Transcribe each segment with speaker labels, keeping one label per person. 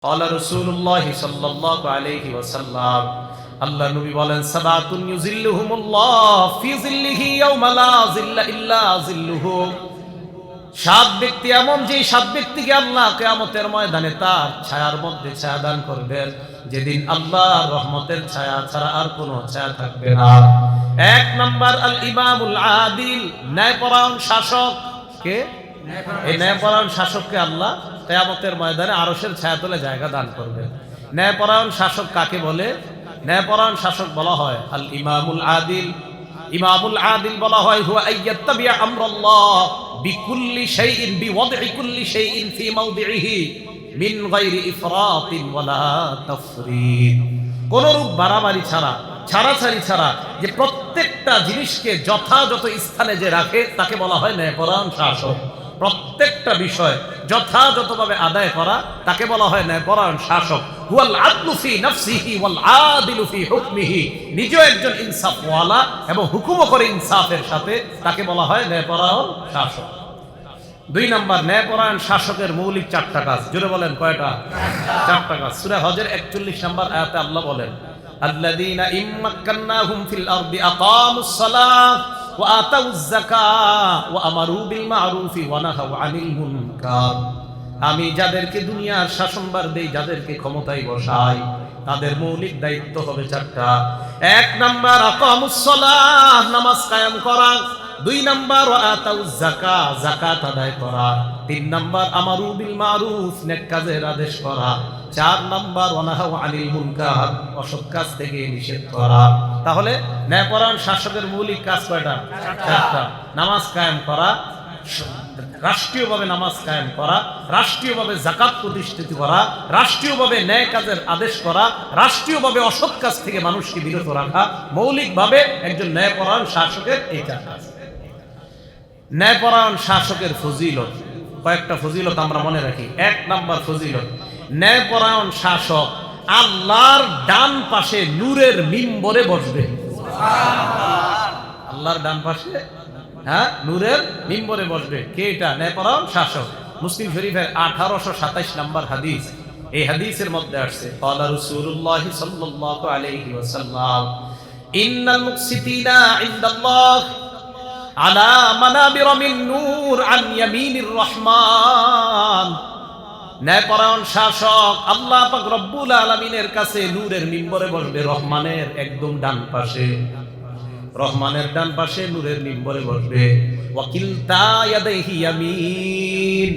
Speaker 1: قال رسول الله صلى الله عليه وسلم আল্লাহ নবী বলেন সাবাতুন ইউজিল্লুহুমুল্লাহ ফি জিল্লিহি ইয়াওমা লা জিল্লা ইল্লা জিল্লুহু। সাত ব্যক্তি এমন, যে সাত ব্যক্তিকে আল্লাহ কিয়ামতের ময়দানে তার ছায়ার মধ্যে ছায়া দান করবেন, যেদিন আল্লাহর রহমতের ছায়া ছাড়া আর কোনো ছায়া থাকবে না। এক নাম্বার আল ইমামুল আদিল, ন্যায়পরায়ণ শাসক। কে? এই ন্যায়পরায়ণ শাসককে আল্লাহ কিয়ামতের ময়দানে আরশের ছায়াতলে জায়গা দান করবেন। ন্যায়পরায়ণ শাসক কাকে বলে? ন্যায়পরায়ণ শাসক বলা হয় আল ইমামুল আদিল। ইমামুল আদিল বলা হয় হুয়া আইয়াত্তাবিয়া আমরাল্লাহ বিকুল্লি শাইইন বিওয়াদই কুল্লি শাইইন ফি মাওদিহি মিন গায়রি ইফরাতিন ওয়ালা তাফরিদ। কোন রূপ বাড়াবাড়ি ছাড়া, ছাড়াছাড়ি ছাড়া, যে প্রত্যেকটা জিনিসকে যথাযথ স্থানে যে রাখে তাকে বলা হয় ন্যায়পরায়ণ শাসক। প্রত্যেকটা বিষয় যথাযথভাবে আদায় করা তাকে বলা হয় ন্যায়পরায়ণ শাসক। হুয়াল আদলু ফি নাফসিহি ওয়াল আদিলু ফি হুকমিহি, নিজেও একজন ইনসাফওয়ালা এবং হুকুমও করে ইনসাফের সাথে, তাকে বলা হয় ন্যায়পরায়ণ শাসক। দুই নাম্বার, ন্যায়পরায়ণ শাসকের মৌলিক চারটা কাজ। জোরে বলেন কয়টা? চারটা কাজ। সূরা হজের 41 নম্বর আয়াতে আল্লাহ বলেন আল্লাযীনা ইম্মাক্কান্নাহুম ফিল আরদি আকামুস সালাহ ওয়া আতাউয যাকাহ ওয়া আমারু বিল মা'রুফি ওয়া নাহাউ আনিল মুনকার। আমি যাদেরকে দুনিয়ার শাসনভার দেই, যাদেরকে ক্ষমতায় বসাই, তাদের মৌলিক দায়িত্ব হবে চারটা। এক নাম্বার আকামুস সালাহ, নামাজ কায়েম করা। দুই নাম্বার ওয়া আতাউয যাকাহ, যাকাত আদায় করা। তিন নাম্বার আমারু বিল মা'রুফ, নেক কাজের আদেশ করা। চার নাম্বার ওয়া নাহাউ আনিল মুনকার, অসৎ কাজ থেকে নিষেধ করা। তাহলে ন্যায়পরায়ণ শাসকের মৌলিক কাজ কয়টা? চারটা। নামাজ কায়েম করা, রাষ্ট্রীয়ভাবে নামাজ কায়েম করা, রাষ্ট্রীয়ভাবে যাকাত প্রতিষ্ঠিত করা, রাষ্ট্রীয়ভাবে ন্যায় কাজের আদেশ করা, রাষ্ট্রীয়ভাবে অসৎ কাজ থেকে মানুষকে বিরত রাখা। মৌলিকভাবে একজন ন্যায়পরায়ণ শাসকের এই চার কাজ। ন্যায়পরায়ণ শাসকের ফজিলত, কয়েকটা ফজিলত আমরা মনে রাখি। এক নাম্বার ফজিলত, ন্যায়পরায়ণ শাসক আল্লাহর ডান পাশে নূরের মিম্বরে বসবে। আল্লাহর ডান পাশে নূরের মিম্বরে বসবে। কে এটা? ন্যায়পরায়ণ শাসক। মুসলিম শরীফের 1827 নম্বর হাদিস। এই হাদিসের মধ্যে আসছে ক্বালা রাসূলুল্লাহ সাল্লাল্লাহু আলাইহি ওয়াসাল্লাম ইন্নাল মুকসিতিনা ইনদাল্লাহ আলা মানাবির মিন নূর আন ইয়ামিনির রহমান। ন্যায়পরায়ণ শাসক আল্লাহ পাক রব্বুল আলামিনের কাছে নূরের মিম্বরে বসবে, রহমানের একদম ডান পাশে। রহমানের ডান পাশে নূরের মিম্বরে বসবে। ওয়াকিলতা ইয়াদাইহি ইয়ামিন,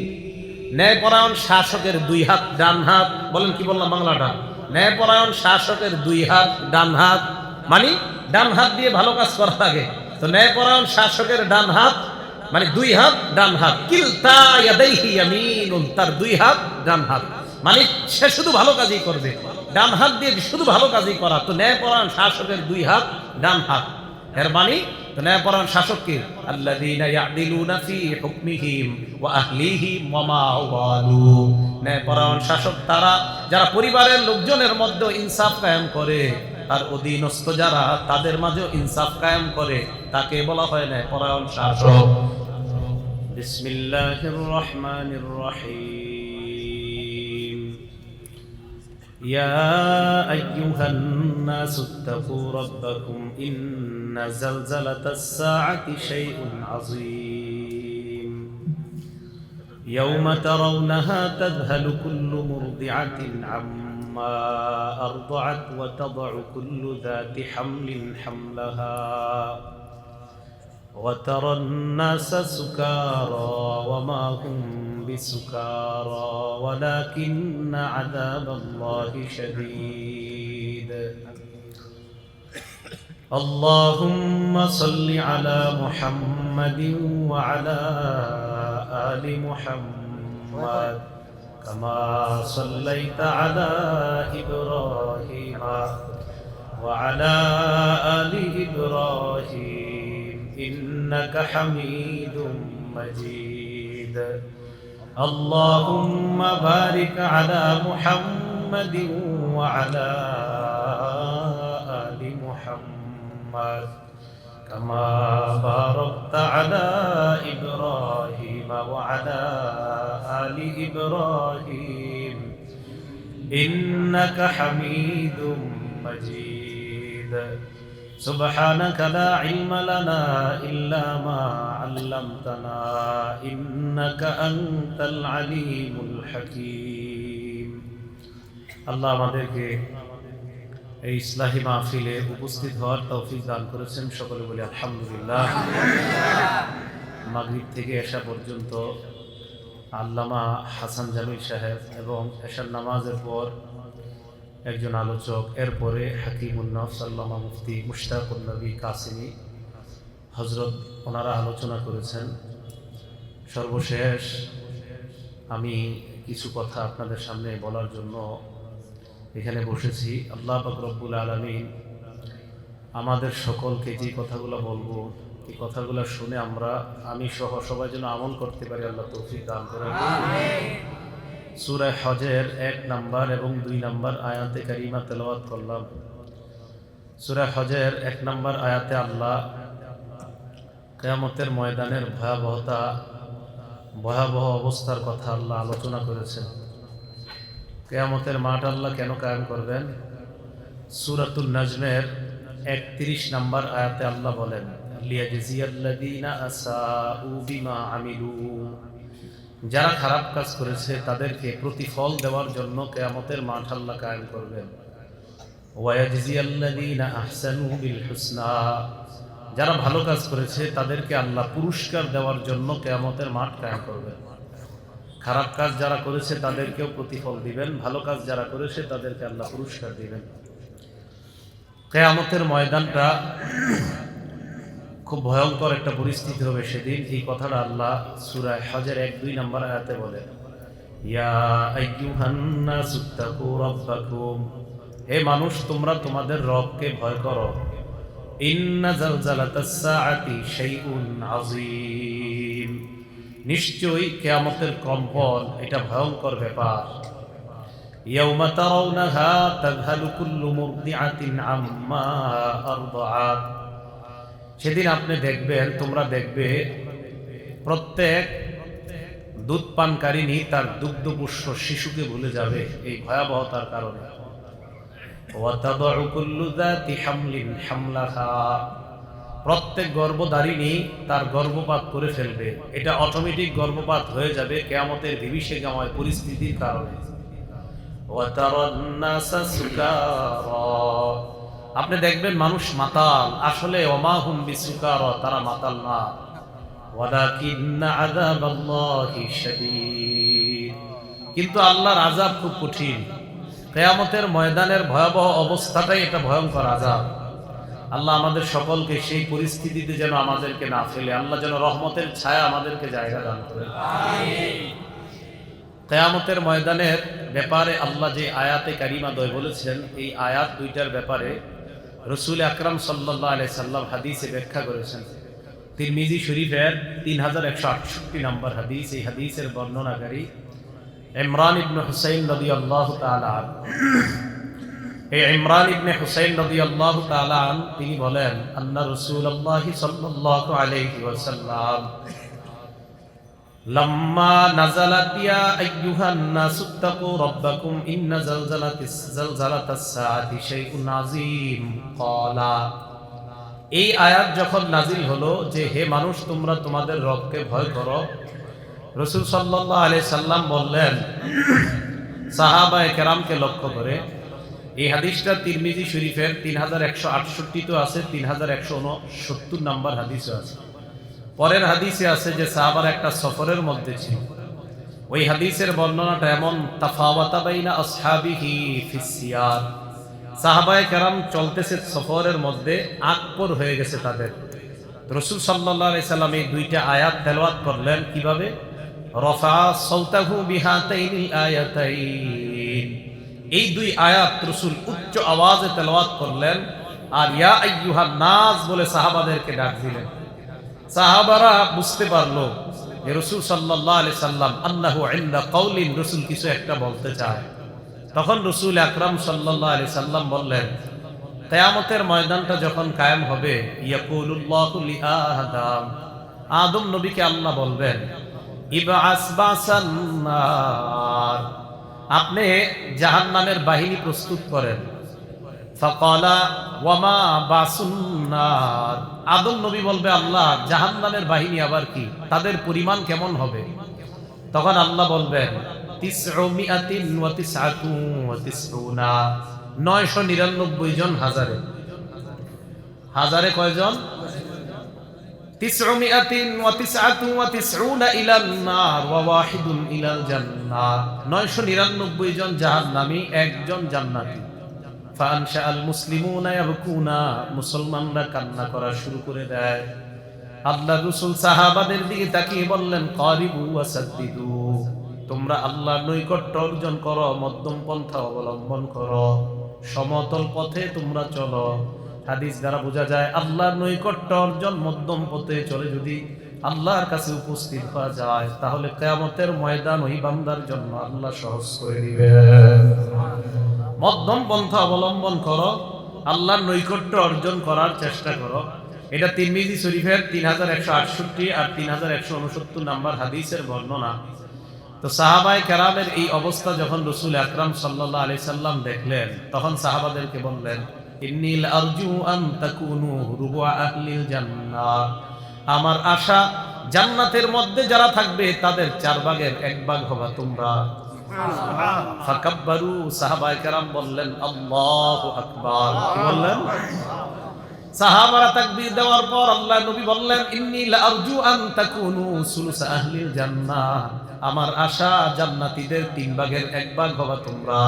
Speaker 1: ন্যায়পরায়ণ শাসকের দুই হাত ডান হাত। বলেন কি বললাম বাংলাটা? ন্যায়পরায়ণ শাসকের দুই হাত ডান হাত, মানে ডান হাত দিয়ে ভালো কাজ করা লাগে। তো ন্যায়পরায়ণ শাসকের ডান হাত মানে দুই হাত ডান হাত। কিলতা ইয়াদাইহি ইয়ামিনুন, তার দুই হাত ডান হাত, মানে সে শুধু ভালো কাজই করবে, ডান হাত দিয়ে শুধু ভালো কাজই করা। তো ন্যায়পরায়ণ শাসকের দুই হাত ডান হাত, এর মানে ন্যায়পরায়ণ শাসক কে? আল্লাযীনা ইয়াদিলুনা ফি হুকমিহিম ওয়া আহলিহিম ওয়া মা ওয়ালু। ন্যায়পরায়ণ শাসক তারা যারা পরিবারের লোকজনের মধ্যে ইনসাফ কায়েম করে, আর অধীনস্থ যারা তাদের মাঝে ইনসাফ কায়েম করে, তাকে বলা হয় ন্যায়পরায়ণ শাসক। বিসমিল্লাহির রহমানির রহিম। يا أيها الناس اتقوا ربكم إن زلزلة الساعة شيء عظيم يوم ترونها تذهل كل مرضعة عما أرضعت وتضع كل ذات حمل حملها وترى الناس سكارى وما هم بسكارى ولكن عذاب الله شديد اللهم صل على محمد وعلى آل محمد كما صليت على إبراهيم وعلى آل إبراهيم إنك حميد مجيد اللهم بارك على محمد وعلى آل محمد كما باركت على إبراهيم وعلى آل إبراهيم ইন্নাকা হামিদুম মাজিদ সুবহানাকা লা ইলমা লানা ইল্লা মা আল্লামতানা ইন্নাকা আনতাল আলিমুল হাকীম। আল্লাহ আমাদেরকে এই ইসলাহি মাহফিলে উপস্থিত হওয়ার তৌফিক দান করেছেন। সকলে বলি আলহামদুলিল্লাহ। মাগরিব থেকে এশা পর্যন্ত আল্লামা হাসান জামিল সাহেব এবং এশার নামাজের পর একজন আলোচক, এরপরে হাকিমুন নফস আল্লামা মুফতি মুশতাকুন নবী কাসিমি হজরত, ওনারা আলোচনা করেছেন। সর্বশেষ আমি কিছু কথা আপনাদের সামনে বলার জন্য এখানে বসেছি। আল্লাহ পাক রব্বুল আলামিন আমাদের সকলকে যে কথাগুলো বলবো, এই কথাগুলো শুনে আমি সহ সবাই যেন আমল করতে পারি, আল্লাহ তৌফিক দান করেন। সূরা হজের 1 নম্বর এবং 2 নম্বর আয়াতে কারিমা তেলাওয়াত করলাম। সূরা হজের 1 নম্বর আয়াতে আল্লাহ কিয়ামতের ময়দানের ভয়াবহ অবস্থার কথা আল্লাহ আলোচনা করেছেন। কিয়ামতের মাঠ আল্লাহ কেন কায়েম করবেন? সূরাতুন নাজমের 31 নম্বর আয়াতে আল্লাহ বলেন, লিয়াজজিয়াল্লাযীনা আসাউ বিমা আমিলু, যারা খারাপ কাজ করেছে তাদেরকে প্রতিফল দেওয়ার জন্য কিয়ামতের মাঠ আল্লাহ কায়েম করবেন। ওয়ায়াজজিয়াল্লাযীনা আহসানু বিল হুসনা, যারা ভালো কাজ করেছে তাদেরকে আল্লাহ পুরস্কার দেওয়ার জন্য কিয়ামতের মাঠ কায়েম করবেন। খারাপ কাজ যারা করেছে তাদেরকেও প্রতিফল দিবেন, ভালো কাজ যারা করেছে তাদেরকে আল্লাহ পুরস্কার দিবেন। কিয়ামতের ময়দানটা খুব ভয়ঙ্কর একটা পরিস্থিতি হবে সেদিন। এই কথাটা আল্লাহ সূরা হজের 1-2 নম্বর আয়াতে বলেন, ইয়া আইয়ুহান নাসুত্তাকু রাব্বাকুম, হে মানুষ তোমরা তোমাদের রবকে ভয় করো। ইন্না জালজালাতাস সাআতি শাইউন আযীম, নিশ্চয়ই কিয়ামতের কম্পন এটা ভয়ঙ্কর ব্যাপার। ইয়াউমা তারাউনাহা তাযহালু কুল্লু মুরদিআতিন আম্মা আরদাআত, সেদিন আপনি দেখবেন, তোমরা দেখবে প্রত্যেক দুধ পানকারিনী তার দুগ্ধপুষ্য শিশুকে ভুলে যাবে এই ভয়াবহতার কারণে। ওয়া তাদউ কুল্লু যাতি হামলিন হামলাহা, প্রত্যেক গর্ভধারিণী তার গর্ভপাত করে ফেলবে। এটা অটোমেটিক গর্ভপাত হয়ে যাবে কিয়ামতের বিভীষিকাময় পরিস্থিতির কারণে। ওয়া তারান নাসা সুকারা, আপনি দেখবেন মানুষ মাতাল, আসলে ওমা হুম বিসুকারা, তারা মাতাল না। ওয়ালাকিন্না আযাবাল্লাহি শাদীদ, কিন্তু আল্লাহর আযাব খুব কঠিন। কিয়ামতের ময়দানের ভয়াবহ অবস্থাটাই এটা ভয়ঙ্কর আযাব। আল্লাহ আমাদের সকলকে সেই পরিস্থিতিতে যেন আমাদেরকে না ফেলে, আল্লাহ যেন রহমতের ছায়া আমাদেরকে জায়গা দান করেন। কিয়ামতের ময়দানের ব্যাপারে আল্লাহ যে আয়াতে কারিমা দ্বয় বলেছেন, এই আয়াত দুইটার ব্যাপারে রাসূল আকরাম সাল্লাল্লাহু আলাইহি সাল্লাম হাদিসে ব্যাখ্যা করেছেন। তিরমিজি শরীফের 3168 নম্বর হাদিস, এই হাদিসের বর্ণনাকারী ইমরান ইবনে হুসাইন রাদিয়াল্লাহু তাআলা আনহু। এই ইমরান ইবনে হুসাইন রাদিয়াল্লাহু তাআলা আনহু তিনি বলেন, আন্না রাসূলুল্লাহ সাল্লাল্লাহু আলাইহি ওয়াসাল্লাম লাম্মা নাযালাত ইয়া আইয়ুহান নাসুত্তাকু রাব্বাকুম ইন্না জালজালাতাস সাআতি শাইউন আযীম ক্বালা, এই আয়াত যখন নাজিল হলো যে হে মানুষ তোমরা তোমাদের রবকে ভয় করো, রাসূল সাল্লাল্লাহু আলাইহি সাল্লাম বললেন সাহাবায়ে কেরামকে লক্ষ্য করে, এই হাদিসটা তিরমিজি শরীফের 3168 তো আছে, 3169 নম্বর হাদিসও আছে। পরের হাদিসে আছে যে সাহাবারা একটা সফরের মধ্যে ছিল। ওই হাদিসের বর্ণনাটা এমন, তাফাওয়াতা বাইনা আসহাবিহি ফিস সিয়ার, সাহাবায়ে কেরাম চলতেছে সফরের মধ্যে, আকবর হয়ে গেছে তাদের। রাসূল সাল্লাল্লাহু আলাইহি সাল্লাম এই দুইটা আয়াত তেলাওয়াত করলেন। কিভাবে? রফা সাওতাহু বিহাতাইনিল আয়াতাইন, এই দুই আয়াত রাসূল উচ্চ আওয়াজে তেলাওয়াত করলেন আর ইয়া আইয়ুহান নাস বলে সাহাবাদেরকে ডাক দিলেন। সাহাবারা বুঝতে পারলো যে রাসূল সাল্লাল্লাহু আলাইহি সাল্লাম আন্নাহু ইনদা কাউলিন, রাসূল কিছু একটা বলতে চায়। তখন রাসূল আকরাম সাল্লাল্লাহু আলাইহি সাল্লাম বললেন, কিয়ামতের ময়দানটা যখন কায়েম হবে, ইয়াকুলুল্লাহু লি আদম, আদম নবীকে আল্লাহ বলবেন, ইবআস বাসান নার, আপনি জাহান্নামের বাহিনী প্রস্তুত করেন। ফাকালা ওয়ামা বাসুন্নার, আদম নবী বলবে আল্লাহ জাহান্নামের বাহিনী আবার কি, তাদের পরিমাণ কেমন হবে? তখন আল্লাহ বলবেন 999 জন। হাজারে কয়জন? 999 ইলান নার ওয়া ওয়াহিদুন ইলাল জান্নাহ। 999 জন জাহান্নামী, একজন জান্নাতী। ফাআনশা আল মুসলিমুনা ইয়াবকুনা, মুসলমানরা কান্না করা শুরু করে দেয়। আল্লাহ রাসূল সাহাবাদের দিকে তাকিয়ে বললেন কারিবু ওয়াসাদ্দিদু, তোমরা আল্লাহর নৈকট্য অর্জন করো, মধ্যম পন্থা অবলম্বন করো, সমতল পথে তোমরা চলো। হাদিস দ্বারা বোঝা যায় আল্লাহর নৈকট্য অর্জন মধ্যম পথে চলে যদি আল্লাহর কাছে উপস্থিত হওয়া যায়, তাহলে কিয়ামতের ময়দান ওই বান্দার জন্য আল্লাহ সহজ করে দিবেন। মধ্যম পন্থা অবলম্বন করো, আল্লাহর নৈকট্য অর্জন করার চেষ্টা করো। এটা তিরমিজি শরীফের 3168 আর 3169 নাম্বার হাদিসের বর্ণনা। তো সাহাবায়ে কেরামের এই অবস্থা যখন রাসূল আকরাম সাল্লাল্লাহু আলাইহি সাল্লাম দেখলেন, তখন সাহাবাদেরকে বললেন ইন্নী লারজু আন তাকুনু রুবা আহলিল জান্নাহ, আমার আশা জান্নাতের মধ্যে যারা থাকবে তাদের 4 ভাগের 1 ভাগ হবা তোমরা। ফাকাব্বারু, সাহাবায়ে কেরাম বললেন আল্লাহু আকবার। কি বললেন? সাহাবারা তাকবীর দেওয়ার পর আল্লাহ নবী বললেন ইন্নী লারজু আন তাকুনু সুলুসা আহলিল জান্নাহ, আমার আশা জান্নাতীদের 3 ভাগের 1 ভাগ হবা তোমরা।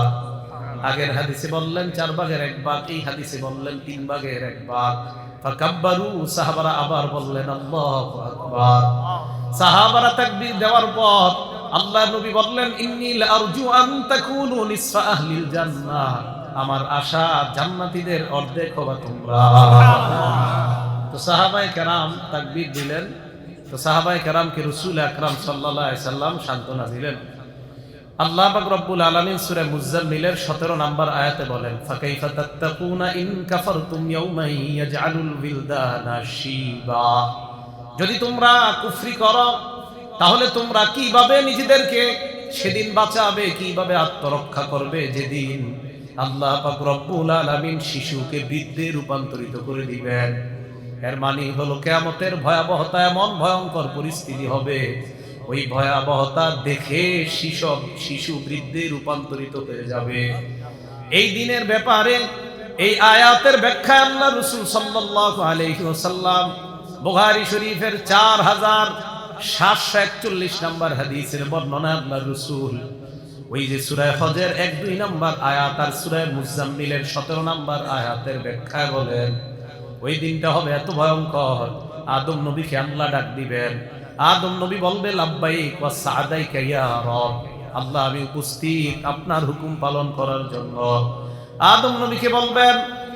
Speaker 1: আগের হাদিসে বললেন 4 ভাগের 1 ভাগ, এই হাদিসে বললেন 3 ভাগের 1 ভাগ। ফাকাব্বারু, সাহাবারা আবার বললেন আল্লাহু আকবার। সাহাবারা তাকবীর দেওয়ার পর আল্লাহ নবী বললেন ইন্নী লারজু আন তাকুনু নিসফা আহলিল জান্নাহ, আমার আশা জান্নাতীদের অর্ধেক হবা তোমরা। তো সাহাবায়ে কেরাম তাকবীর দিলেন। তো সাহাবায়ে কেরামকে রাসূল আকরাম সাল্লাল্লাহু আলাইহি সাল্লাম সান্ত্বনা দিলেন। আল্লাহ পাক রব্বুল আলামিন সূরা মুজাম্মিলের 17 নম্বর আয়াতে বলেন ফাকাইফা তাত্তাকুনা ইন কাফারতুম ইয়াওমান ইয়াজআলুল বিলদানা শিবা, যদি তোমরা কুফরি করো তাহলে তোমরা কিভাবে নিজেদেরকে সেদিন বাঁচাবে, কিভাবে আত্মরক্ষা করবে যেদিন আল্লাহ পাক রব্বুল আলামিন শিশুকে বৃদ্ধে রূপান্তরিত করে দিবেন। এর মানে হলো কিয়ামতের ভয়াবহতা এমন ভয়ঙ্কর পরিস্থিতি হবে, ওই ভয়াবহতা দেখে শিশু বৃদ্ধে রূপান্তরিত হয়ে যাবে। এই দিনের ব্যাপারে এই আয়াতের ব্যাখ্যা আল্লাহ রাসূল সাল্লাল্লাহু আলাইহি ওয়াসাল্লাম বুখারী শরীফের 4741 নম্বর হাদিসের বর্ণনা আল্লাহ রাসূল ওই যে সূরা হজের 1-2 নম্বর আয়াত আর সূরা মুজাম্মিলের 17 নম্বর আয়াতের ব্যাখ্যা বলেন ওই দিনটা হবে এত ভয়ঙ্কর, আদম নবীকে আল্লাহ ডাক দিবেন। আদম নবী বলবে লাব্বাইক ওয়া সাদাইকা ইয়া রব, আল্লাহ আমি উপস্থিত আপনার হুকুম পালন করার জন্য। আদম নবীকে বলবেন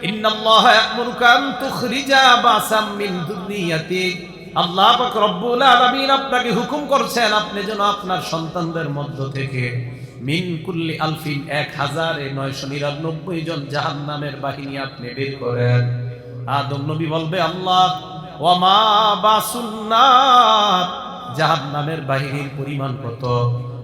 Speaker 1: ইন্নাল্লাহা ইয়া'মুরুকা আন তুখরিজা বাসাম মিন যুররিয়াতিক, আল্লাহ পাক রব্বুল আলামিন আপনাকে হুকুম করছেন আপনি যেন আপনার সন্তানদের মধ্য থেকে মিন কুল্লি আলফিন 1999 জন জাহান্নামের বাহিনী আপনি বের করেন। আদম নবী বলবে আল্লাহ ওয়া মা বাসুন্নার, জাহান্নামের বাহিনীর পরিমাণ কত?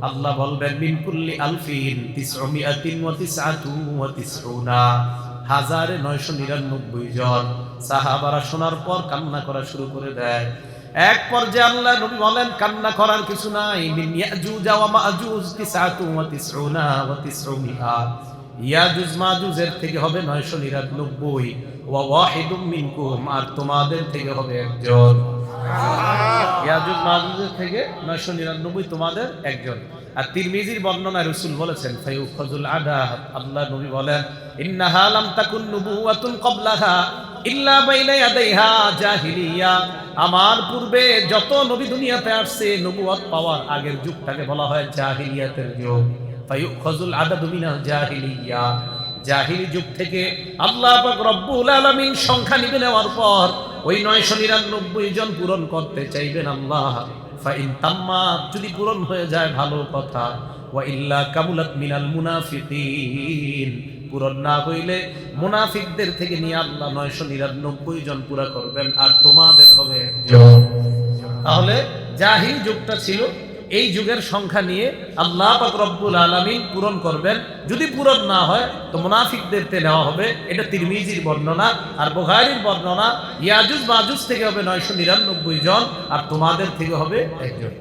Speaker 1: আল্লাহ বলবেন মিন কুল্লি আলফিন 999 জন। সাহাবারা শোনার পর কান্না করা শুরু করে দেয়। এক পর্যায়ে আল্লাহ নবী বলেন কান্না করার কিছু নাই, মিন ইয়াজুজ ওয়া মাজুজ 99 ইয়াজুজ মাজুজের থেকে হবে 999 ওয়া ওয়াহিদুম মিনকুম, আর তোমাদের থেকে হবে একজন। ইয়াজুজ মাজুজের থেকে 999 তোমাদের একজন। আর তিরমিজির বর্ণনায় রাসূল বলেছেন ফায়ুখাযুল আদাত, আল্লাহ নবী বলেন ইন্নাহা লাম তাকুন নুবুওয়াতুন ক্বাবলাহা ইল্লা বাইনা ইয়াদাইহা জাহিলিয়া, আমার পূর্বে যত নবী দুনিয়াতে আসছে নবুয়ত পাওয়ার আগের যুগটাকে বলা হয় জাহিলিয়াতের যুগ। ফায়ুখাযুল আদাদু মিনাল জাহিলিয়া, জাহিলি যুগ থেকে আল্লাহ পাক রব্বুল আলামিন সংখ্যা নিবে নেওয়ার পর ওই 999 জন পূরণ করতে চাইবেন আল্লাহ। ফাইন তাম্মা, যদি পূরণ হয়ে যায় ভালো কথা, ওয়া ইল্লা কামুলাত মিনাল মুনাফিকিন, পূরণ না হইলে মুনাফিকদের থেকে নিয়ে আল্লাহ 999 জন পুরা করবেন আর তোমাদের হবে একজন। তাহলে জাহিল যুগটা ছিল এই যুগের সংখ্যা নিয়ে আল্লাহ পাক রব্বুল আলামিন পূরণ করবেন। যদি পূরণ না হয় তো মুনাফিকদেরকে নেওয়া হবে। এটা তিরমিজির বর্ণনা। আর বুখারীর বর্ণনা, ইয়াজুজ মাজুজ থেকে হবে 999 জন, আর তোমাদের থেকে হবে একজন।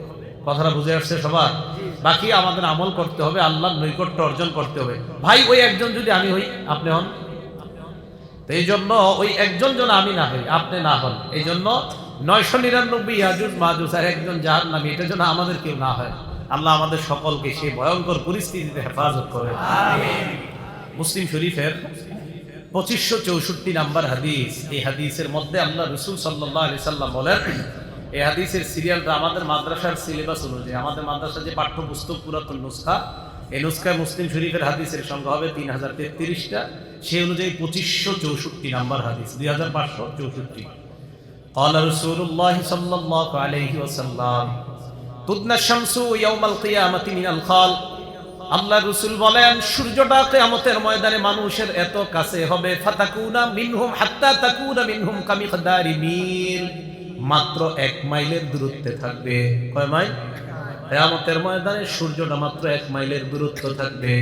Speaker 1: কথাটা বুঝে আসছে সবার? বাকি আমাদের আমল করতে হবে, আল্লাহর নৈকট্য অর্জন করতে হবে। ভাই ওই একজন যদি আমি হই, আপনি হন, তো এই জন্য ওই একজন যেন আমি না হই, আপনি না হন। এই জন্য 999 ইয়াজুজ মাজুজ আর একজন জাহান্নামী, এটা যেন আমাদের কেউ না হয়। আল্লাহ আমাদের সকলকে সেই ভয়ঙ্কর পরিস্থিতিতে হেফাজত করে। আমিন। মুসলিম শরীফের 2564 নাম্বার হাদিস। এই হাদিসের মধ্যে আল্লাহ রাসূল সাল্লাল্লাহু আলাইহি সাল্লাম বলেন, এই হাদিসের সিরিয়ালটা আমাদের মাদ্রাসার সিলেবাস অনুযায়ী, আমাদের মাদ্রাসার যে পাঠ্যপুস্তক পুরাতন নুসখা, এই নুসখায় মুসলিম শরীফের হাদিসের সংখ্যা হবে 3033টা। সেই অনুযায়ী 2564 নাম্বার হাদিস, 2564। قال رسول الله صلى الله عليه وسلم تدنى الشمس يوم القيامة من الخال। আল্লাহ রাসূল বলেন, সূর্যটা কিয়ামতের ময়দানে মানুষের এত কাছে হবে, ফাতাকুনা মিনহুম হাত্তা তাকুনা মিনহুম কামিকদারি মিল, মাত্র 1 মাইলের দূরত্বে থাকবে। কয় মাইল? কিয়ামতের ময়দানে সূর্যটা মাত্র 1 মাইলের দূরত্ব থাকবে।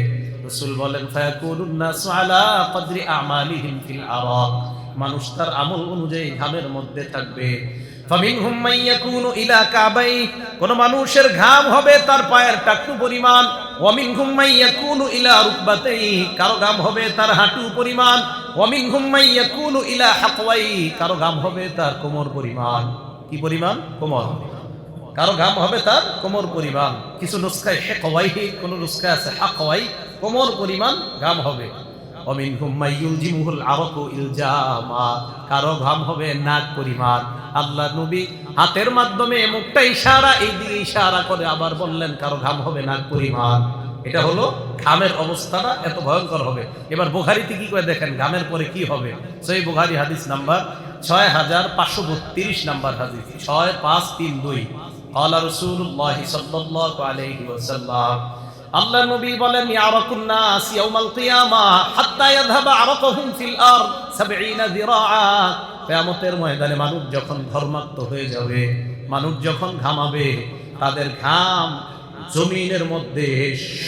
Speaker 1: রাসূল বলেন, ফায়াকুনুন নাসু আলা কদরি আমালিহিম ফিল আরাক, মানুষ তার আমল অনুযায়ী ঘামের মধ্যে থাকবে। ফামিনহুম মান ইয়াকুনু ইলা কাবাই, কোন মানুষের ঘাম হবে তার পায়ের টাকনু পরিমাণ। ওয়া মিনহুম মান ইয়াকুনু ইলা রুকবাতাই, কারো ঘাম হবে তার হাঁটু পরিমাণ। ওয়া মিনহুম মান ইয়াকুনু ইলা হাকওয়াই, কারো ঘাম হবে তার কোমর পরিমাণ। কি পরিমাণ? কোমর। কারো ঘাম হবে তার কোমর পরিমাণ। কিছু নুসখায় হাকওয়াইহি, কোন নুসখায় আছে হাকওয়াই, কোমর পরিমাণ ঘাম হবে। অমিনহুম মাইয়ুলজিমুহুল আরাকু ইলজামা, কারো ঘাম হবে নাক পরিমাণ। আল্লাহ নবী হাতের মাধ্যমে মুখটা ইশারা, এই দিকে ইশারা করে আবার বললেন কারো ঘাম হবে নাক পরিমাণ। এটা হলো ঘামের অবস্থাটা এত ভয়ঙ্কর হবে। এবার বুখারীতে কি করে দেখেন ঘামের পরে কি হবে। সহিহ বুখারী হাদিস নাম্বার 6532 নাম্বার হাদিস, 6532। قال رسول الله صلى الله عليه وسلم, আল্লাহ নবী বলেন, ইয়ারাকুন নাস ইয়াউমাল কিয়ামা হাত্তা ইয়াযহাবা আরাকুহুম ফিল আরদ 70 যিরাআ, কিয়ামতের ময়দানে মানুষ যখন ঘর্মাক্ত হয়ে যাবে, মানুষ যখন ঘামাবে, তাদের ঘাম জমিনের মধ্যে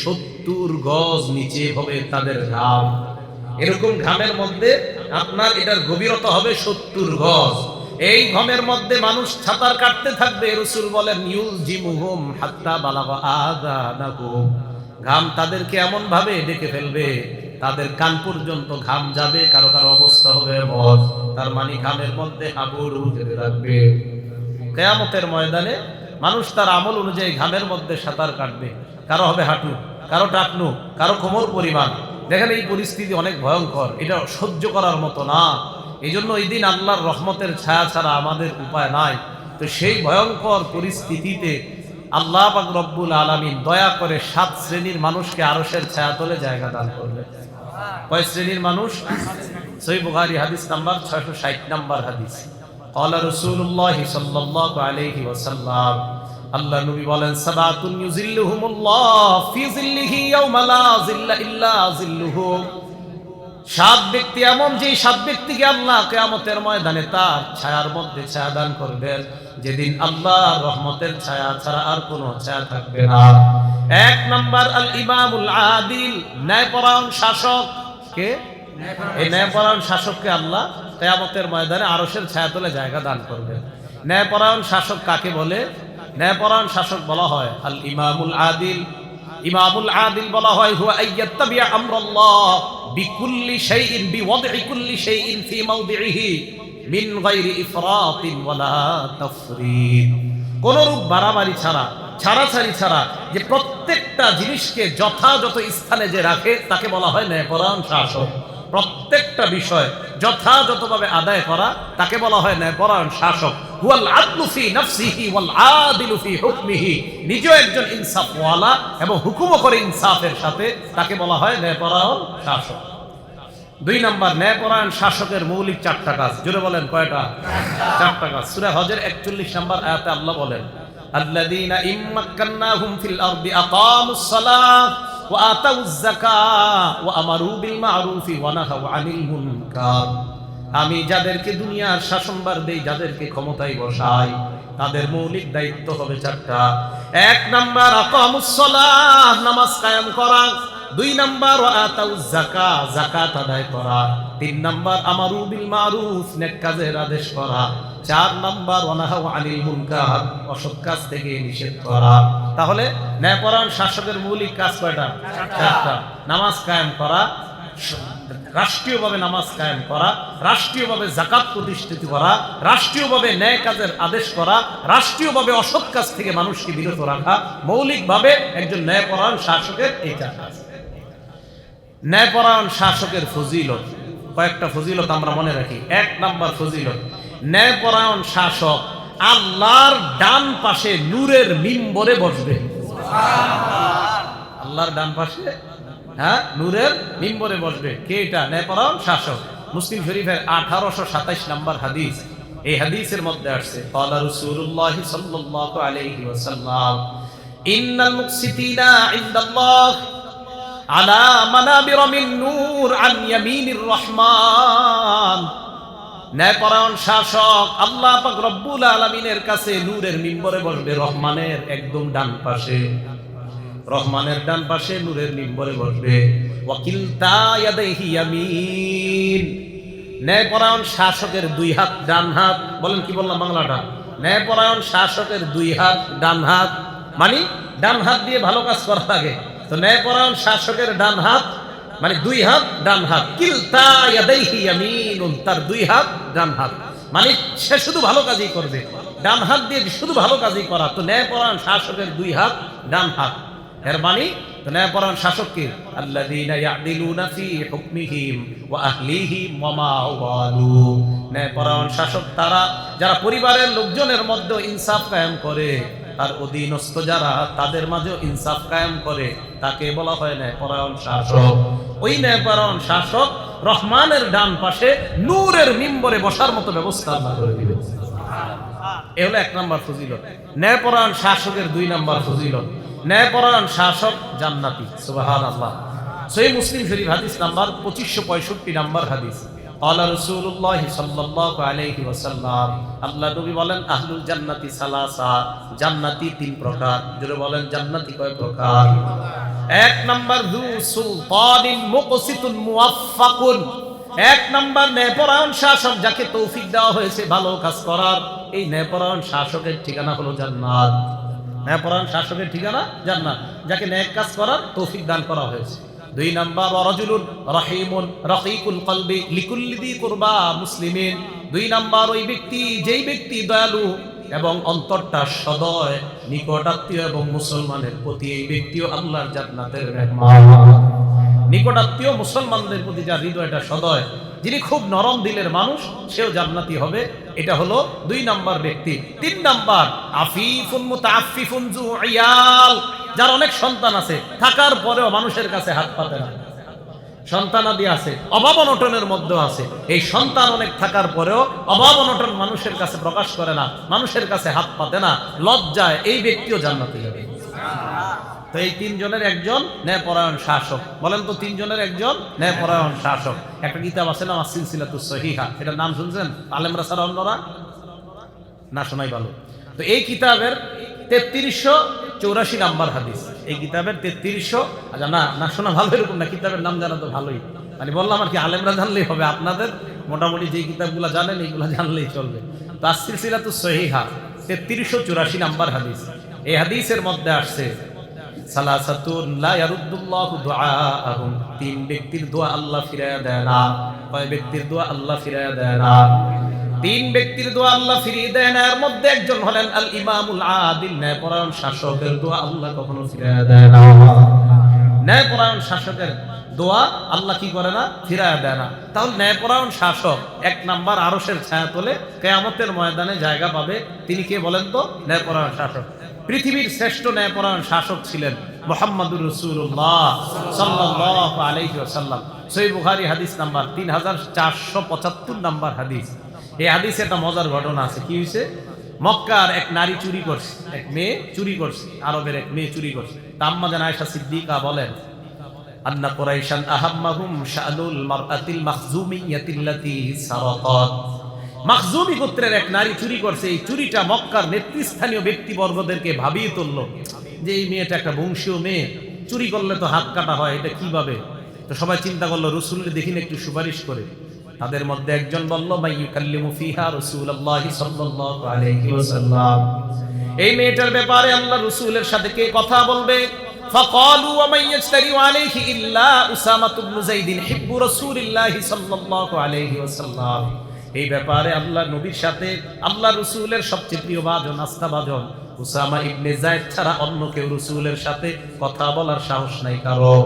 Speaker 1: 70 গজ নিচে হবে তাদের ঘাম। এরকম ঘামের মধ্যে আপনার এটার গভীরতা হবে 70 গজ। এই ঘামের মধ্যে মানুষ সাঁতার কাটতে থাকবে। রাসূল বলেন, ইউলজিমুহুম হাত্তা বালাগা আযানাহুম, ঘাম তাদেরকে এমন ভাবে ডেকে ফেলবে তাদের কান পর্যন্ত ঘাম যাবে। কারো কারো অবস্থা হবে মত, তার মানে ঘামের মধ্যে হাবুডু যেতে থাকবে। কিয়ামতের ময়দানে মানুষ তার আমল অনুযায়ী ঘামের মধ্যে সাঁতার কাটবে। কারো হবে হাঁটু, কারো টাকনু, কারো কোমর পরিমাণ। দেখেন এই পরিস্থিতি অনেক ভয়ঙ্কর, এটা সহ্য করার মতো না। এই জন্য এই দিন আল্লাহর রহমতের ছায়া ছাড়া আমাদের উপায় নাই। তো সেই ভয়ঙ্কর পরিস্থিতিতে আল্লাহ পাক রব্বুল আলামিন দয়া করে 7 শ্রেণীর মানুষকে আরশের ছায়াতলে জায়গা দান করলেন। কয় শ্রেণীর মানুষ? সহিহ বুখারী হাদিস নাম্বার 660 নাম্বার হাদিস। قال رسول الله صلى الله عليه وسلم, আল্লাহ নবী বলেন, সাবাতুন ইউজিল্লুহুমুল্লাহ ফি যিল্লিহি ইয়াওমা লা যিল্লা ইল্লা যিল্লুহু, 7 ব্যক্তি এমন, যে 7 ব্যক্তিকে আল্লাহ কিয়ামতের ময়দানে তার ছায়ার মধ্যে ছায়া দান করবেন, যেদিন আল্লাহর রহমতের ছায়া ছাড়া আর কোনো ছায়া থাকবে না। 1 নাম্বার আল ইমামুল আদিল, ন্যায়পরায়ণ শাসক। কে? এই ন্যায়পরায়ণ শাসককে আল্লাহ কিয়ামতের ময়দানে আরশের ছায়াতলে জায়গা দান করবেন। ন্যায়পরায়ণ শাসক কাকে বলে? ন্যায়পরায়ণ শাসক বলা হয় আল ইমামুল আদিল। ইমামুল আদিল বলা হয় হুয়া আইয়াত্তাবিয়া আমরাল্লাহ বিকুল্লি শাইইন বিওয়াদই কুল্লি শাইইন ফি মাওদিহি মিন গায়রি ইফরাতিন ওয়ালা তাফরিদ, কোন রূপ বাড়াবাড়ি ছাড়া, ছাড়াছাড়ি ছাড়া, যে প্রত্যেকটা জিনিসকে যথাযথ স্থানে যে রাখে তাকে বলা হয় ন্যায়পরায়ণ শাসক। প্রত্যেকটা বিষয় যথাযথভাবে আদায় করা তাকে বলা হয় ন্যায়পরায়ণ শাসক। হুয়াল আদলু ফি নাফসিহি ওয়াল আদিলু ফি হুকমিহি, নিজেও একজন ইনসাফওয়ালা এবং হুকুমও করে ইনসাফের সাথে, তাকে বলা হয় ন্যায়পরায়ণ শাসক। 2 নাম্বার, ন্যায়পরায়ণ শাসকের মৌলিক 4টা কাজ। জোরে বলেন কয়টা? 4টা কাজ। সূরা হজের 41 নম্বর আয়াতে আল্লাহ বলেন, আল্লাযীনা ইম্মাক্কান্নাহুম ফিল আরদি আকামুস সালাহ ওয়া আতাউয যাকাহ ওয়া আমারু বিল মা'রুফি ওয়া নাহাউ আনিল মুনকার। আমি যাদেরকে দুনিয়ার শাসনভার দেই, যাদেরকে ক্ষমতায় বসাই, তাদের মৌলিক দায়িত্ব হবে চারটা। এক নাম্বার আকামুস সালাহ, নামাজ কায়েম করা। দুই নাম্বার আতাউজ যাকাত, যাকাত আদায় করা। তিন নাম্বার আমারু বিল মারুফ, নেক কাজের আদেশ করা। চার নাম্বার ওয়ানাহাউ আনিল মুনকার, অসৎ কাজ থেকে নিষেধ করা। তাহলে ন্যায়পরায়ণ শাসকের মৌলিক কাজ কয়টা? চারটা। নামাজ কায়েম করা, রাষ্ট্রীয়ভাবে নামাজ কায়েম করা, রাষ্ট্রীয়ভাবে যাকাত প্রতিষ্ঠিত করা, রাষ্ট্রীয়ভাবে ন্যায় কাজের আদেশ করা, রাষ্ট্রীয়ভাবে অসৎ কাজ থেকে মানুষকে বিরত রাখা। মৌলিকভাবে একজন ন্যায়পরায়ণ শাসকের এই চারটা। ন্যায়পরায়ণ শাসকের ফজিলত, কয়েকটা ফজিলত আমরা মনে রাখি। এক নাম্বার ফজিলত, ন্যায়পরায়ণ শাসক আল্লাহর ডান পাশে নূরের মিম্বরে বসবে। আল্লাহর ডান পাশে নূরের মিম্বরে বসবে। কে এটা? ন্যায়পরায়ণ শাসক। মুসলিম শরীফের 1827 নম্বর হাদিস। এই হাদিসের মধ্যে আসছে ক্বালা রাসূলুল্লাহ সাল্লাল্লাহু আলাইহি ওয়াসাল্লাম ইন্নাল মুকসিতিনা ইনদাল্লাহ আলা মানাবির মিন নূর আন ইয়ামিনির রহমান। ন্যায়পরায়ণ শাসক আল্লাহ পাক রব্বুল আলামিনের কাছে নূরের মিম্বরে বসবে, রহমানের একদম ডান পাশে। রহমানের ডান পাশে নূরের মিম্বরে বসবে। ওয়াকিলতা ইয়াদাইহি ইয়ামিন, ন্যায়পরায়ণ শাসকের দুই হাত ডান হাত। বলেন কি বললাম বাংলাটা? ন্যায়পরায়ণ শাসকের দুই হাত ডান হাত, মানে ডান হাত দিয়ে ভালো কাজ করা লাগে। তো ন্যায়পরায়ণ শাসকের ডান হাত মানে দুই হাত ডান হাত। কিলতা ইয়াদাইহি ইয়ামিনুন, তার দুই হাত ডান হাত, মানে সে শুধু ভালো কাজই করবে, ডান হাত দিয়ে শুধু ভালো কাজই করা। তো ন্যায়পরায়ণ শাসকের দুই হাত ডান হাত, এর মানে ন্যায়পরায়ণ শাসক কে? আল্লাযীনা ইয়াদিলুনা ফি হুকমিহিম ওয়া আহলিহিম ওয়া মা ওয়ালু। ন্যায়পরায়ণ শাসক তারা যারা পরিবারের লোকজনের মধ্যে ইনসাফ কায়েম করে, তার অধীনস্থ যারা তাদের মাঝেও ইনসাফ কায়েম করে, তাকে বলা হয় ন্যায়পরায়ণ শাসক। ওই ন্যায়পরায়ণ শাসক রহমানের ডান পাশে নূরের মিম্বরে বসার মতো ব্যবস্থা আল্লাহ করে দিবেন। এ হলো এক নাম্বার ফজিলত। ন্যায়পরায়ণ শাসকের দুই নাম্বার ফজিলত, ন্যায়পরায়ণ শাসক জান্নাতি। সুবহানাল্লাহ। সহিহ মুসলিম শরীফ হাদিস নাম্বার 2565 নাম্বার হাদিস। ক্বালা রাসূলুল্লাহ সাল্লাল্লাহু আলাইহি ওয়াসাল্লাম, আল্লাহ নবী বলেন আহলুল জান্নাতি সালাসা, জান্নাতি তিন প্রকার। জোরে বলেন জান্নাতি কয় প্রকার? এক নাম্বার যু সুলতানিন মুকসিতুন মুওয়াফফাকুন, এক নাম্বার ন্যায়পরায়ণ শাসক যাকে তৌফিক দেওয়া হয়েছে ভালো কাজ করার। এই ন্যায়পরায়ণ শাসকের ঠিকানা হলো জান্নাত। ন্যায়পরায়ণ শাসকের ঠিকানা জান্নাত, যাকে ন্যায় কাজ করার তৌফিক দান করা হয়েছে। দুই নাম্বার রাজুলুন রাহিমুন রাকিকুল কলবি লিকুল্লি দি কুরবা মুসলিমিন। দুই নাম্বার ওই ব্যক্তি, যেই ব্যক্তি দয়ালু এবং অন্তরটা সদয়, নিকটাত্মীয় এবং মুসলমানের প্রতি, এই ব্যক্তিও আল্লাহর জান্নাতের মেহমান। নিকটাত্মীয় মুসলমানদের প্রতি যার হৃদয়টা সদয়, যিনি খুব নরম দিলের মানুষ, সেও জান্নাতি হবে। এটা হলো দুই নাম্বার ব্যক্তি। তিন নাম্বার আফিফুন মুতাআফফিফুন যু ইয়াল, যার অনেক সন্তান আছে, থাকার পরেও মানুষের কাছে হাত পাতে না। সন্তানাদি আছে, অভাব অনটনের মধ্যে আছে, এই সন্তান অনেক থাকার পরেও অভাব অনটন মানুষের কাছে প্রকাশ করে না, মানুষের কাছে হাত পাতে না, লজ্জায়, এই ব্যক্তিও জান্নাতে যাবে। তো এই তিনজনের একজন ন্যায়পরায়ণ শাসক। বলেন তো তিনজনের একজন ন্যায়পরায়ণ শাসক। একটা কিতাব আছে না সিলসিলাতুস সহিহা, এটার নাম শুনছেন? আলেমরা ছাড়া অন্যরা না শোনাই ভালো। তো এই কিতাবের 3384 নাম্বার হাদিস। এই কিতাবের 3300, আচ্ছা না শোনা ভালো এরকম না, কিতাবের নাম জানা তো ভালোই, মানে বললাম আর কি, আলেমরা জানলেই হবে, আপনাদের মোটামুটি যে কিতাবগুলো জানেন এইগুলো জানলেই চলবে। তো সিলসিলাতুস সহিহা 3384 নাম্বার হাদিস। এই হাদিসের মধ্যে আসছে সালাসাতুন লা ইয়ারুদ্দুল্লাহু দুআআহুম, তিন ব্যক্তির দোয়া আল্লাহ ফিরায়া দেয় না। কয় ব্যক্তির দোয়া আল্লাহ ফিরায়া দেয় না? তিন ব্যক্তির দোয়া আল্লাহ ফিরিয়ে দেয় না। এর মধ্যে একজন হলেন আল ইমামুল আদিল, ন্যায়পরায়ণ শাসকের দোয়া আল্লাহ কখনো ফিরায়া দেয় না। ন্যায়পরায়ণ শাসকের দোয়া আল্লাহ কি করে না? ফিরায়া দেয় না। তাহলে ন্যায়পরায়ণ শাসক এক নাম্বার আরশের ছায়াতলে কিয়ামতের ময়দানে জায়গা পাবে। তিনি কে বলেন তো? ন্যায়পরায়ণ শাসক। পৃথিবীর শ্রেষ্ঠ ন্যায়পরায়ণ শাসক ছিলেন মুহাম্মদুর রাসূলুল্লাহ সাল্লাল্লাহু আলাইহি ওয়াসাল্লাম। সহিহ বুখারী হাদিস নাম্বার 3475 নাম্বার হাদিস। এই হাদিসে একটা মজার ঘটনা আছে। কি হয়েছে? মক্কার এক নারী চুরি করছে, এক মেয়ে চুরি করছে, আরবের এক মেয়ে চুরি করছে। আম্মা জান আয়েশা সিদ্দিকা বলেন আন্না কুরাইশান আহাম্মাহুম শাআনুল মারআতিল মাখজুমিয়্যাতিল্লাতী সারাকাত। মাখজুমি গোত্রের এক নারী চুরি করছে। এই চুরিটা মক্কার নেতৃস্থানীয় ব্যক্তিবর্গদেরকে ভাবিয়ে তুলল যে এই মেয়েটা একটা বংশীয় মেয়ে, চুরি করলে তো হাত কাটা হয়, এটা কিভাবে? তো সবাই চিন্তা করলো রাসূলের দেখিন একটু সুপারিশ করে। তাদের মধ্যে একজন বলল মাইয়ুকাল্লিমু ফিহা রাসূলুল্লাহি সাল্লাল্লাহু আলাইহি ওয়াসাল্লাম, এই মেয়েটার ব্যাপারে আল্লাহ রাসূলের সাথে কে কথা বলবে? ফাকালু ওয়া মাইয়াশতারি আলাইহি ইল্লা উসামা ইবনে যায়েদ হিব্বু রাসূলিল্লাহি সাল্লাল্লাহু আলাইহি ওয়াসাল্লাম। এই ব্যাপারে আল্লাহ নবীর সাথে আল্লাহ রাসূলের সবচেয়ে প্রিয় ভাজন আস্থাভাজন উসামা ইবনে যায়েদ ছাড়া অন্য কেউ রাসূলের সাথে কথা বলার সাহস নাই কারো।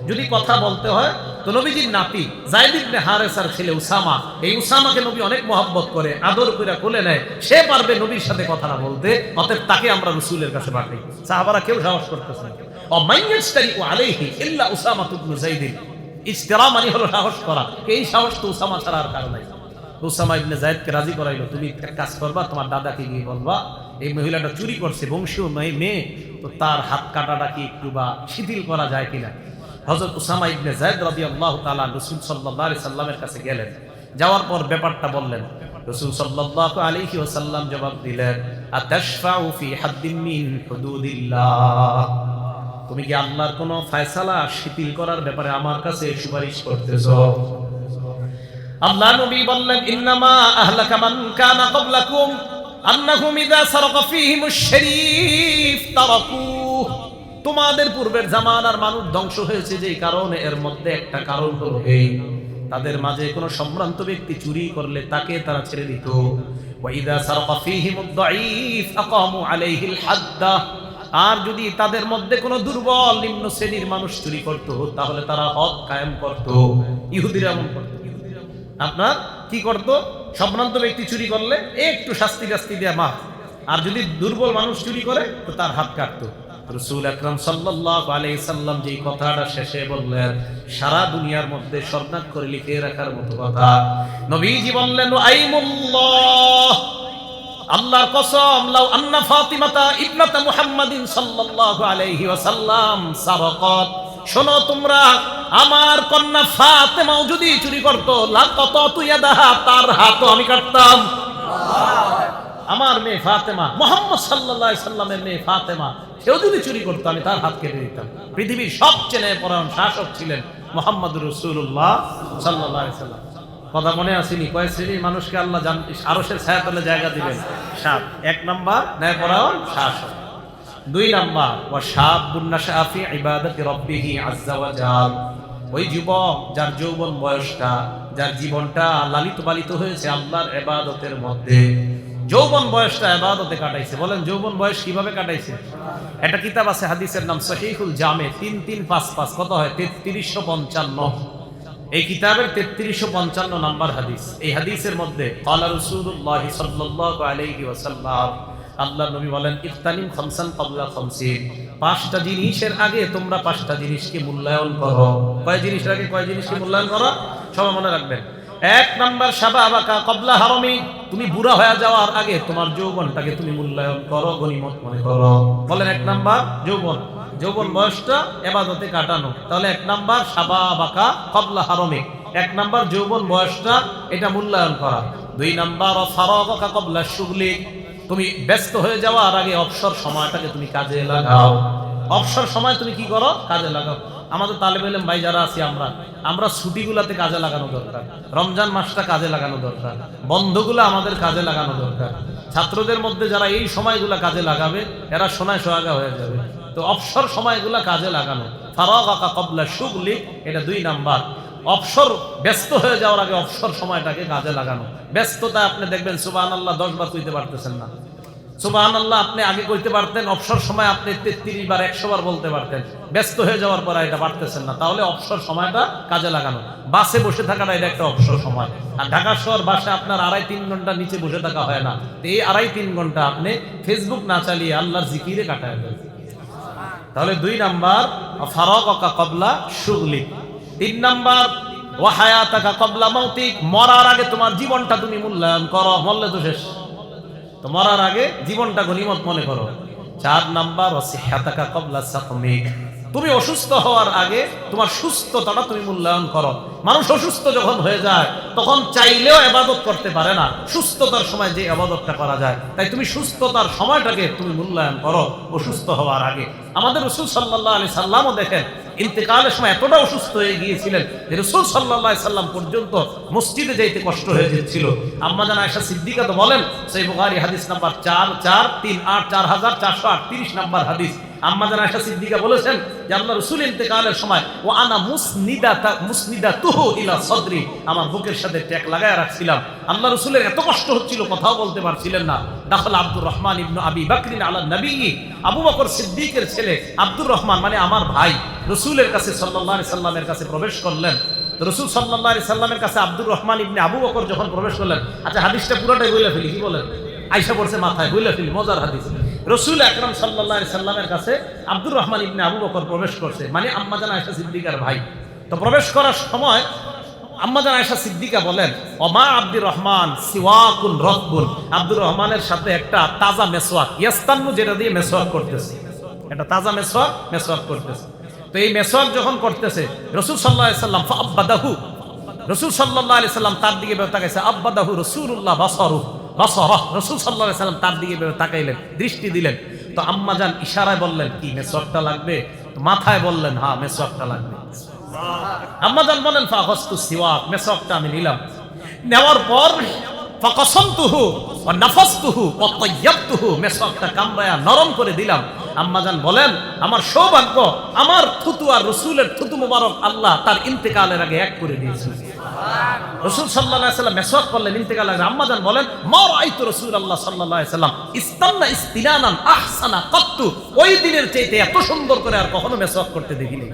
Speaker 1: যদি কথা বলতে হয় তো নবীজির নাতি যায়েদ ইবনে হারেসার ছেলে উসামা, এই উসামাকে নবী অনেক মহব্বত করে, আদর করে কোলে নেয়, সে পারবে নবীর সাথে কথা না বলতে, অতএব তাকে আমরা রাসূলের কাছে পাঠাই। সাহাবারা কেউ সাহস করতেছে না। ও মাইয়াশতারি আলাইহি ইল্লা উসামা ইবনে যায়েদ, ইশতিরা মানে হলো সাহস করা, এই সাহস তো উসামা ছাড়া আর কারো নাই। উসামা ইবনে যায়েদকে রাজি করাইলো, তুমি এক কাজ করবা, তোমার দাদাকে গিয়ে বলবা এই মহিলাটা চুরি করছে, বংশীয় মেয়ে, তো তার হাত কাটাটা কি একটু বা শিথিল করা যায় কিনা। হযরত উসামা ইবনে যায়েদ রাদিয়াল্লাহু তাআলা রাসূল সাল্লাল্লাহু আলাইহি সাল্লামের কাছে গেলেন, যাওয়ার পর ব্যাপারটা বললেন। রাসূল সাল্লাল্লাহু আলাইহি ওয়াসাল্লাম জবাব দিলেন, আতাশফাউ ফি হাদ্দিন মিন হুদুদিল্লাহ, তুমি কি আল্লাহর কোন ফয়সালা শিথিল করার ব্যাপারে আমার কাছে সুপারিশ করতেছো? আল্লাহ নবী বললেন, ইন্নামা আহলাকা মান কানা ক্বাবলাকুম আন্নাহুম ইযা সারাকা ফীহিমুশ শরীফ তারাকুহ, তোমাদের পূর্বের জামানার মানুষ ধ্বংস হয়েছে যে কারণে, এর মধ্যে একটা কারণ হলো এই, তাদের মাঝে কোনো সম্ভ্রান্ত ব্যক্তি চুরি করলে তাকে তারা ছেড়ে দিত। ওয়া ইযা সারাকা ফীহিমুদ দাঈফ আকামু আলাইহিল হাদ্দা, আর যদি তাদের মধ্যে কোনো দুর্বল নিম্ন শ্রেণীর মানুষ চুরি করত তাহলে তারা হদ কায়েম করত। ইহুদিরা এমন করত। আপনার কি করতো? সম্ভ্রান্ত ব্যক্তি চুরি করলে একটু শাস্তি দেয়া মাফ, আর যদি দুর্বল মানুষ চুরি করে তো তার হাত কাটতো। রাসূল আকরাম সাল্লাল্লাহু আলাইহি সাল্লাম যেই কথাটা শেষে বললেন, সারা দুনিয়ার মধ্যে স্বর্ণাক্ষরে লিখে রাখার মতো কথা। নবীজি বললেন, আইমুল্লাহ, আল্লাহর কসম, লাউ আন্না ফাতিমাতা ইবনাতা মুহাম্মাদিন সাল্লাল্লাহু আলাইহি ওয়াসাল্লাম সারাকাত, শোনো তোমরা, আমার কন্যা ফাতেমাও যদি চুরি করতো লাকাতাতু ইয়াদাহা, তার হাতও আমি কাটতাম। আমার মেয়ে ফাতেমা, মুহাম্মদ সাল্লাল্লাহু আলাইহি সাল্লামের মেয়ে ফাতেমা, সেও যদি চুরি করতো আমি তার হাত কেটে দিতাম। পৃথিবীর সবচেয়ে ন্যায়পরায়ণ শাসক ছিলেন মুহাম্মদুর রাসূলুল্লাহ সাল্লাল্লাহু আলাইহি সাল্লাম। কথা মনে আসেনি? কয় শ্রেণীর মানুষকে আল্লাহ আরশের ছায়াতলে জায়গা দিবেন? 7। 1 নাম্বার ন্যায়পরায়ণ শাসক। 2 নাম্বার ওয়া শাবুন নাশা ফি ইবাদাতি রাব্বিহি আযজা ওয়া জাল, ওই যুবক যার যৌবন বয়সটা, যার জীবনটা লালিত পালিত হয়েছে আল্লাহর ইবাদতের মধ্যে, যৌবন বয়সটা ইবাদতে কাটাইছে। বলেন যৌবন বয়স কিভাবে কাটাইছে? একটা কিতাব আছে হাদিসের নাম সহিহুল জামে, 3355, কত হয়? 3355। এই কিতাবের 3355 নাম্বার হাদিস। এই হাদিসের মধ্যে ক্বালা রাসূলুল্লাহ সাল্লাল্লাহু আলাইহি ওয়াসাল্লাম, আল্লাহ নবী বলেন, ইফতানিম খামসান ক্বাবলা খামসিন, 5টা জিনিসের আগে তোমরা 5টা জিনিসকে মূল্যায়ন করো। কয় জিনিসের আগে কয় জিনিসকে মূল্যায়ন করো? সবাই মনে রাখবেন। 1 নাম্বার শাবাবাকা ক্বাবলা হারামি, তুমি বুড়া হয়ে যাওয়ার আগে তোমার যৌবনটাকে তুমি মূল্যায়ন করো, গনিমত মনে করো। বলেন 1 নাম্বার যৌবন বয়সটা ইবাদতে কাটানো। তাহলে 1 নাম্বার শাবাবাকা ক্বাবলা হারামি, 1 নাম্বার যৌবন বয়সটা এটা মূল্যায়ন করা। 2 নাম্বার ফারাগাকা ক্বাবলা শুগলি, তুমি ব্যস্ত হয়ে যাওয়ার আগে অবসর সময়টাকে তুমি কাজে লাগাও। অবসর সময় তুমি কি করো? কাজে লাগাও। আমাদের তালেবে ইলম ভাই যারা আছি, আমরা ছুটিগুলাতে কাজে লাগানো দরকার, রমজান মাসটা কাজে লাগানো দরকার, বন্ধগুলো আমাদের কাজে লাগানো দরকার। ছাত্রদের মধ্যে যারা এই সময়গুলা কাজে লাগাবে এরা সোনায় সোহাগা হয়ে যাবে। তো অবসর সময়গুলা কাজে লাগানো, ফারাগাকা ক্বাবলা শুগলি, এটা 2 নাম্বার। অবসর, ব্যস্ত হয়ে যাওয়ার আগে অবসর সময়টাকে কাজে লাগানো। ব্যস্ততা আপনি দেখবেন সুবহানাল্লাহ 10 বার কইতে পারতেছেন না। সুবহানাল্লাহ আপনি আগে কইতে পারতেন, অবসর সময় আপনি 33 বার 100 বার বলতে পারতেন। ব্যস্ত হয়ে যাওয়ার পর এটা পারতেছেন না, তাহলে অবসর সময়টা কাজে লাগানো। বাসে বসে থাকাটা এটা একটা অবসর সময়। আর ঢাকা শহর বাসে আপনার 2.5-3 ঘন্টা নিচে বসে থাকা হয় না। এই 2.5-3 ঘন্টা আপনি ফেসবুক না চালিয়ে আল্লাহর জিকিরে কাটায় দেন। তাহলে 2 নাম্বার ফারাগাকা ক্বাবলা শুগলি। 3 নাম্বার ওয়া হায়াতাকা ক্বাবলা মাউতিক, মরার আগে তোমার জীবনটা তুমি মূল্যায়ন করো, মরলে তো শেষ, তো মরার আগে জীবনটা গনিমত মনে করো। 4 নাম্বার ওয়া সিহহাতাকা ক্বাবলা সাকমিক, তুমি অসুস্থ হওয়ার আগে তোমার সুস্থতাটা তুমি মূল্যায়ন করো। মানুষ অসুস্থ যখন হয়ে যায় তখন চাইলেও ইবাদত করতে পারে না, সুস্থতার সময় যে ইবাদতটা করা যায়। তাই তুমি সুস্থতার সময়টাকে তুমি মূল্যায়ন করো অসুস্থ হওয়ার আগে। আমাদের রাসূল সাল্লাল্লাহু আলাইহি সাল্লামও দেখেন ইন্তেকালের সময় এতটা অসুস্থ হয়ে গিয়েছিলেন যে রাসূল সাল্লাল্লাহু আলাইহি সাল্লাম পর্যন্ত মসজিদে যাইতে কষ্ট হয়ে যাচ্ছিল। আম্মা জান আয়েশা সিদ্দিকা তো বলেন, সহিহ বুখারী হাদিস নাম্বার 4438 নাম্বার হাদিস, আম্মা জান আয়েশা সিদ্দিকা বলেছেন যে আল্লাহ রাসূল ইন্তেকালের সময় ও আনা মুসনিদাতুহু ইলা সাদরি, আমার বুকের সাথে ট্যাক লাগায় রাখছিলাম। আল্লাহ রাসূলের এত কষ্ট হচ্ছিল, কথাও বলতে পারছিলেন না। দাখাল আব্দুর রহমান ইবনে আবি বকর আলা নবী, আবু বকর সিদ্দিকের ছেলে আব্দুর রহমান মানে আমার ভাই রাসূলের কাছে সাল্লাল্লাহু আলাইহি সাল্লামের কাছে প্রবেশ করলেন। রাসূল সাল্লাল্লাহু আলাইহি সাল্লামের কাছে আব্দুর রহমান ইবনে আবু বকর যখন প্রবেশ করলেন, আচ্ছা হাদিসটা পুরোটাই বলে ফেলি, কি বলেন? আয়েশা পড়ছে মাথায়, বলে ফেলি, মজার হাদিস। রাসূল আকরাম সাল্লাল্লাহু আলাইহি সাল্লামের কাছে আব্দুর রহমান ইবনে আবু বকর প্রবেশ করছে, মানে আম্মা জান আয়েশা সিদ্দিকার ভাই। তো প্রবেশ করার সময় আম্মা জান আয়েশা সিদ্দিকা বলেন, ওমা আব্দুর রহমান সিওয়াকুন রাতবুন, আব্দুর রহমানের সাথে একটা তাজা মেসওয়াক, ইয়াস্তান্নু যেটা দিয়ে মেসওয়াক করতেছে, একটা তাজা মেসওয়াক করতেছে। তো এই মেসওয়াক যখন করতেছে রাসূল সাল্লাল্লাহু আলাইহি সাল্লাম ফাআব্বাদাহু, রাসূল সাল্লাল্লাহু আলাইহি সাল্লাম তার দিকে তাকাইছে, আব্বাদাহু রাসূলুল্লাহ বাসারাহ, রাসূল সাল্লাল্লাহু আলাইহি সাল্লাম তার দিকে তাকাইলেন, দৃষ্টি দিলেন। তো আম্মা জান ইশারায় বললেন, কি মেসওয়াকটা লাগবে? তো মাথায় বললেন, হ্যাঁ মেসওয়াকটা লাগবে। আম্মা জান বলেন, ফাখাসতু সিওয়াক, মেসওয়াকটা আমি নিলাম। নেওয়ার পর ফাকাসামতুহু ওয়া নাফাসতুহু ওয়া তাইয়াবতুহু, মেসওয়াকটা কামড়ায়া নরম করে দিলাম। আম্মা জান বলেন, আমার সৌভাগ্য, আমার থুতু আর রাসূলের থুতু মুবারক আল্লাহ তার ইন্তেকালের আগে এক করে দিয়েছেন। রাসূল সাল্লাল্লাহু আলাইহি সাল্লাম মেসওয়াক করলেন ইন্তেকালের আগে। আম্মা জান বলেন, মা রাআইতু রাসূলুল্লাহ সাল্লাল্লাহু আলাইহি সাল্লাম ইস্তান্না ইস্তিনানান আহসানা কাত্তু, ওই দিনের চাইতে এত সুন্দর করে আর কখনো মেসওয়াক করতে দেখিনি।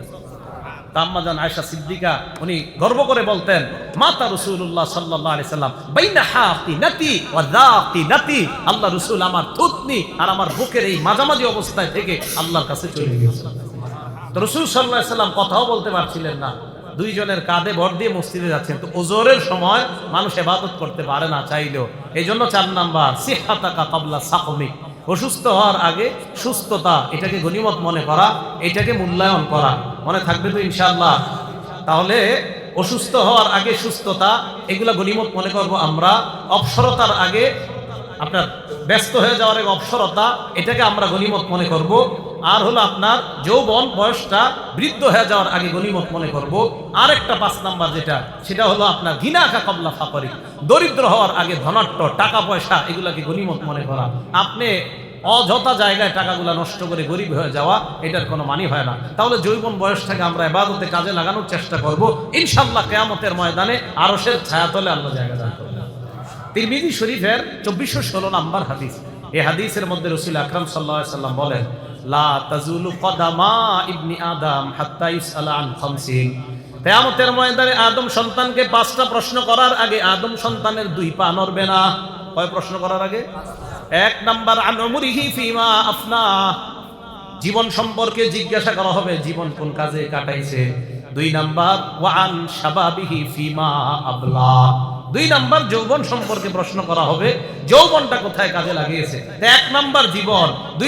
Speaker 1: আম্মা জান আয়েশা সিদ্দিকা উনি গর্ব করে বলতেন, মাতা রাসূলুল্লাহ সাল্লাল্লাহু আলাইহি সাল্লাম বাইনা হাতিনাতি ওয়া যাতিনাতি, আল্লাহ রাসূল আমার থুতনি আর আমার বুকের এই মাঝামাঝি অবস্থায় থেকে আল্লাহর কাছে চলে গেছেন। তো রাসূল সাল্লাল্লাহু আলাইহি সাল্লাম কথাও বলতে পারছিলেন না, দুইজনের কাঁধে ভর দিয়ে মসজিদে যাচ্ছেন। তো ওজোরের সময় মানুষ ইবাদত করতে পারে না চাইলেও। এই জন্য 4 নাম্বার সিহহাতাকা ক্বাবলা সাকমিক, অসুস্থ হওয়ার আগে সুস্থতা, এটাকে গনিমত মনে করা, এটাকে মূল্যায়ন করা। মনে থাকবে তো ইনশাআল্লাহ? তাহলে অসুস্থ হওয়ার আগে সুস্থতা, এগুলা গনিমত মনে করব আমরা। অবসরতার আগে, আপনার ব্যস্ত হয়ে যাওয়ার আগে অবসরতা, এটাকে আমরা গনিমত মনে করব। আর হলো আপনার যৌবন বয়সটা বৃদ্ধ হয়ে যাওয়ার আগে গনিমত মনে করব। আর একটা 5 নাম্বার যেটা, সেটা হলো আপনার গিনাকা ক্বাবলা ফাকরি, দরিদ্র হওয়ার আগে ধনাঢ্য, টাকা পয়সা এগুলাকে গনিমত মনে করা। আপনি অযথা জায়গায় টাকাগুলা নষ্ট করে গরিব হয়ে যাওয়া, এটার কোনো মানি হয় না। তাহলে যৌবন বয়সটাকে আমরা ইবাদতে কাজে লাগানোর চেষ্টা করব, ইনশাআল্লাহ কিয়ামতের ময়দানে আরশের ছায়াতলে আল্লাহ জায়গা দান করবেন। তিরমিজি শরীফের 2416 নাম্বার হাদিস, এই হাদিসের মধ্যে রাসূল আকরাম সাল্লাল্লাহু আলাইহি সাল্লাম বলেন, লা তাজুলু কদামা ইবনি আদম হাত্তা ইউসআলা আন খামসিন, কিয়ামতের ময়দানে আদম সন্তানকে 5টা প্রশ্ন করার আগে আদম সন্তানের 2 পা নড়বে না। কয় প্রশ্ন করার আগে? 1 নাম্বার আন উমরিহি ফিমা আফনা, জীবন সম্পর্কে জিজ্ঞাসা করা হবে, জীবন কোন কাজে কাটাইছে। 2 নাম্বার ওয়া আন শাবাবিহি ফিমা আবলা, 2 নাম্বার যৌবন সম্পর্কে প্রশ্ন করা হবে, যৌবনটা কোথায় কাজে লাগিয়েছে। 1 নাম্বার জীবন,